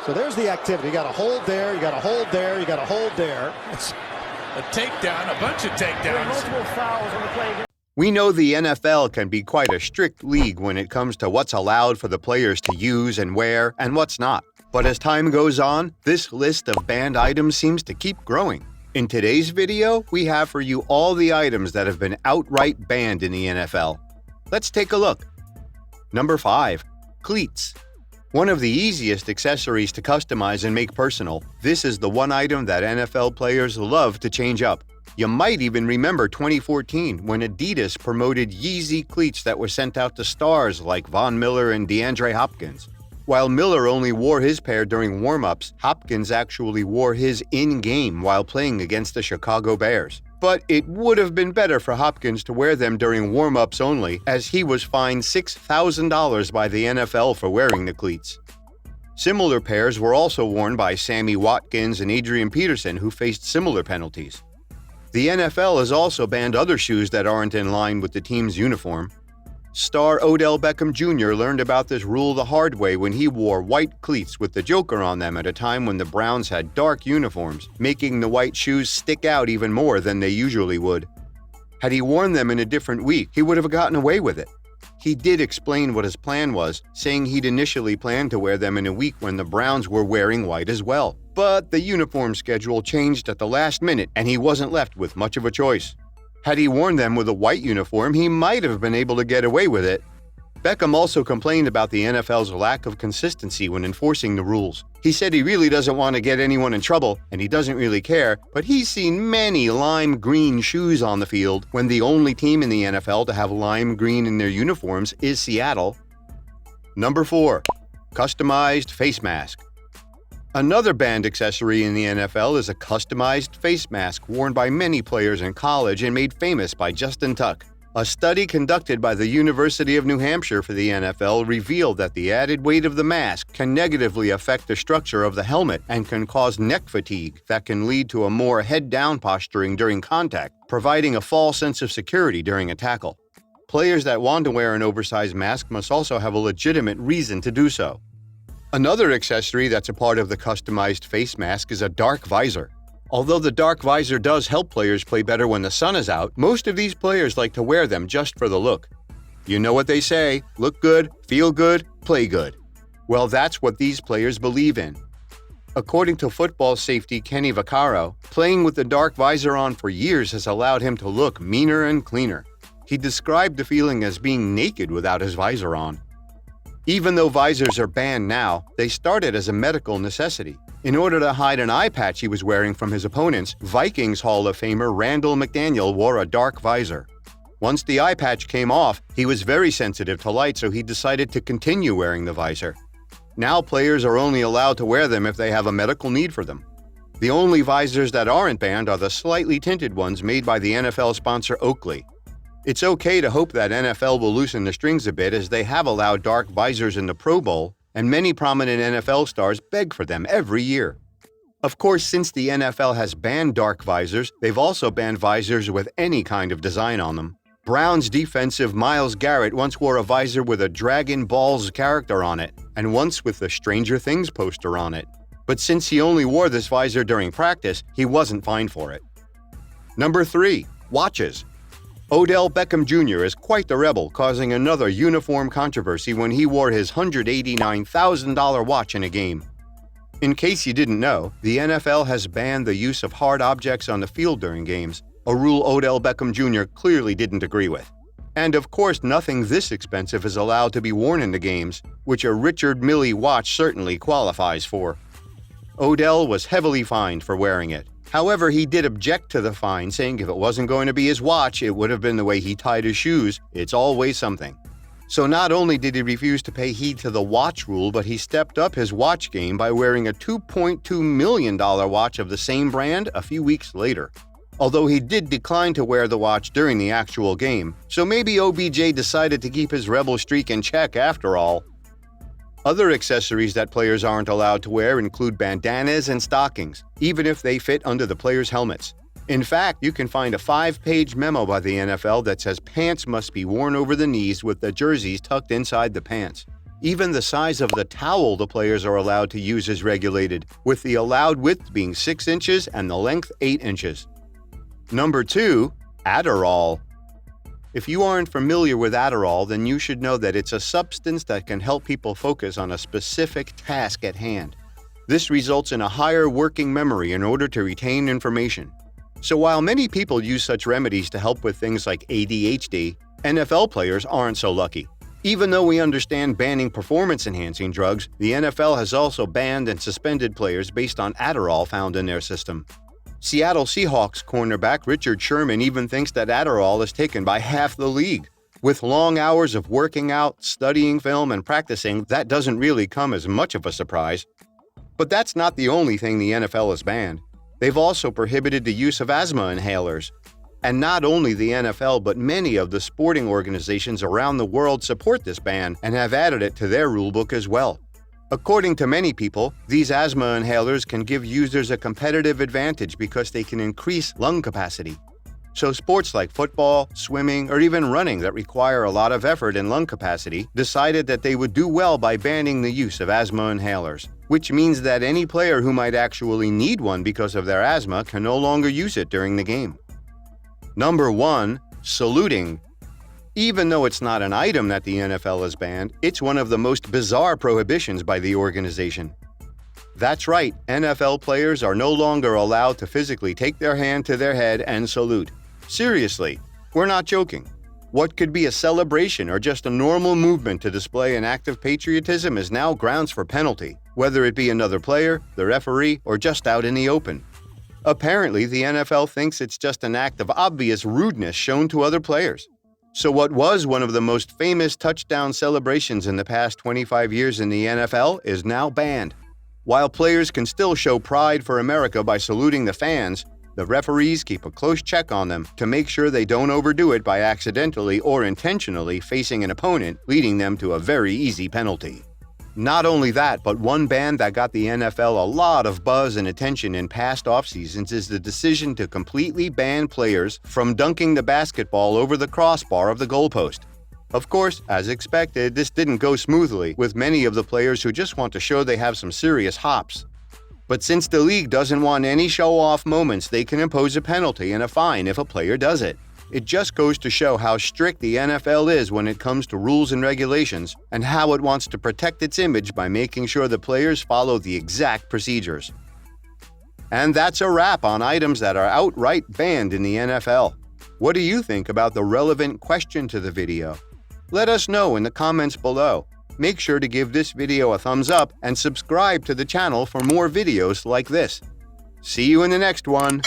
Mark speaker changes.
Speaker 1: So there's the activity. You got to hold there, you got to hold there, you got to hold there.
Speaker 2: It's a takedown, a bunch of takedowns.
Speaker 3: Multiple fouls on the play.
Speaker 4: We know the NFL can be quite a strict league when it comes to what's allowed for the players to use and wear and what's not. But as time goes on, this list of banned items seems to keep growing. In today's video, we have for you all the items that have been outright banned in the NFL. Let's take a look. Number 5. Cleats. One of the easiest accessories to customize and make personal, this is the one item that NFL players love to change up. You might even remember 2014 when Adidas promoted Yeezy cleats that were sent out to stars like Von Miller and DeAndre Hopkins. While Miller only wore his pair during warm-ups, Hopkins actually wore his in-game while playing against the Chicago Bears. But it would have been better for Hopkins to wear them during warm-ups only, as he was fined $6,000 by the NFL for wearing the cleats. Similar pairs were also worn by Sammy Watkins and Adrian Peterson, who faced similar penalties. The NFL has also banned other shoes that aren't in line with the team's uniform. Star Odell Beckham Jr. learned about this rule the hard way when he wore white cleats with the Joker on them at a time when the Browns had dark uniforms, making the white shoes stick out even more than they usually would. Had he worn them in a different week, he would have gotten away with it. He did explain what his plan was, saying he'd initially planned to wear them in a week when the Browns were wearing white as well. But the uniform schedule changed at the last minute, and he wasn't left with much of a choice. Had he worn them with a white uniform, he might have been able to get away with it. Beckham also complained about the NFL's lack of consistency when enforcing the rules. He said he really doesn't want to get anyone in trouble, and he doesn't really care, but he's seen many lime green shoes on the field when the only team in the NFL to have lime green in their uniforms is Seattle. Number 4. Customized face mask. Another banned accessory in the NFL is a customized face mask worn by many players in college and made famous by Justin Tuck. A study conducted by the University of New Hampshire for the NFL revealed that the added weight of the mask can negatively affect the structure of the helmet and can cause neck fatigue that can lead to a more head-down posturing during contact, providing a false sense of security during a tackle. Players that want to wear an oversized mask must also have a legitimate reason to do so. Another accessory that's a part of the customized face mask is a dark visor. Although the dark visor does help players play better when the sun is out, most of these players like to wear them just for the look. You know what they say, look good, feel good, play good. Well, that's what these players believe in. According to football safety Kenny Vaccaro, playing with the dark visor on for years has allowed him to look meaner and cleaner. He described the feeling as being naked without his visor on. Even though visors are banned now, they started as a medical necessity. In order to hide an eye patch he was wearing from his opponents, Vikings Hall of Famer Randall McDaniel wore a dark visor. Once the eye patch came off, he was very sensitive to light, so he decided to continue wearing the visor. Now players are only allowed to wear them if they have a medical need for them. The only visors that aren't banned are the slightly tinted ones made by the NFL sponsor Oakley. It's okay to hope that NFL will loosen the strings a bit, as they have allowed dark visors in the Pro Bowl, and many prominent NFL stars beg for them every year. Of course, since the NFL has banned dark visors, they've also banned visors with any kind of design on them. Browns defensive Myles Garrett once wore a visor with a Dragon Balls character on it, and once with the Stranger Things poster on it. But since he only wore this visor during practice, he wasn't fined for it. Number 3. Watches. Odell Beckham Jr. is quite the rebel, causing another uniform controversy when he wore his $189,000 watch in a game. In case you didn't know, the NFL has banned the use of hard objects on the field during games, a rule Odell Beckham Jr. clearly didn't agree with. And of course, nothing this expensive is allowed to be worn in the games, which a Richard Mille watch certainly qualifies for. Odell was heavily fined for wearing it. However, he did object to the fine, saying if it wasn't going to be his watch, it would have been the way he tied his shoes. It's always something. So not only did he refuse to pay heed to the watch rule, but he stepped up his watch game by wearing a $2.2 million watch of the same brand a few weeks later. Although he did decline to wear the watch during the actual game, so maybe OBJ decided to keep his rebel streak in check after all. Other accessories that players aren't allowed to wear include bandanas and stockings, even if they fit under the players' helmets. In fact, you can find a 5-page memo by the NFL that says pants must be worn over the knees with the jerseys tucked inside the pants. Even the size of the towel the players are allowed to use is regulated, with the allowed width being 6 inches and the length 8 inches. Number 2. Adderall. If you aren't familiar with Adderall, then you should know that it's a substance that can help people focus on a specific task at hand. This results in a higher working memory in order to retain information. So while many people use such remedies to help with things like ADHD, NFL players aren't so lucky. Even though we understand banning performance-enhancing drugs, the NFL has also banned and suspended players based on Adderall found in their system. Seattle Seahawks cornerback Richard Sherman even thinks that Adderall is taken by half the league. With long hours of working out, studying film, and practicing, that doesn't really come as much of a surprise. But that's not the only thing the NFL has banned. They've also prohibited the use of asthma inhalers. And not only the NFL, but many of the sporting organizations around the world support this ban and have added it to their rulebook as well. According to many people, these asthma inhalers can give users a competitive advantage because they can increase lung capacity. So sports like football, swimming, or even running that require a lot of effort and lung capacity decided that they would do well by banning the use of asthma inhalers, which means that any player who might actually need one because of their asthma can no longer use it during the game. Number 1. Saluting. Even though it's not an item that the NFL has banned, it's one of the most bizarre prohibitions by the organization. That's right, NFL players are no longer allowed to physically take their hand to their head and salute. Seriously, we're not joking. What could be a celebration or just a normal movement to display an act of patriotism is now grounds for penalty, whether it be another player, the referee, or just out in the open. Apparently, the NFL thinks it's just an act of obvious rudeness shown to other players. So what was one of the most famous touchdown celebrations in the past 25 years in the NFL is now banned. While players can still show pride for America by saluting the fans, the referees keep a close check on them to make sure they don't overdo it by accidentally or intentionally facing an opponent, leading them to a very easy penalty. Not only that, but one ban that got the NFL a lot of buzz and attention in past off-seasons is the decision to completely ban players from dunking the basketball over the crossbar of the goalpost. Of course, as expected, this didn't go smoothly, with many of the players who just want to show they have some serious hops. But since the league doesn't want any show-off moments, they can impose a penalty and a fine if a player does it. It just goes to show how strict the NFL is when it comes to rules and regulations, and how it wants to protect its image by making sure the players follow the exact procedures. And that's a wrap on items that are outright banned in the NFL. What do you think about the relevant question to the video? Let us know in the comments below. Make sure to give this video a thumbs up and subscribe to the channel for more videos like this. See you in the next one.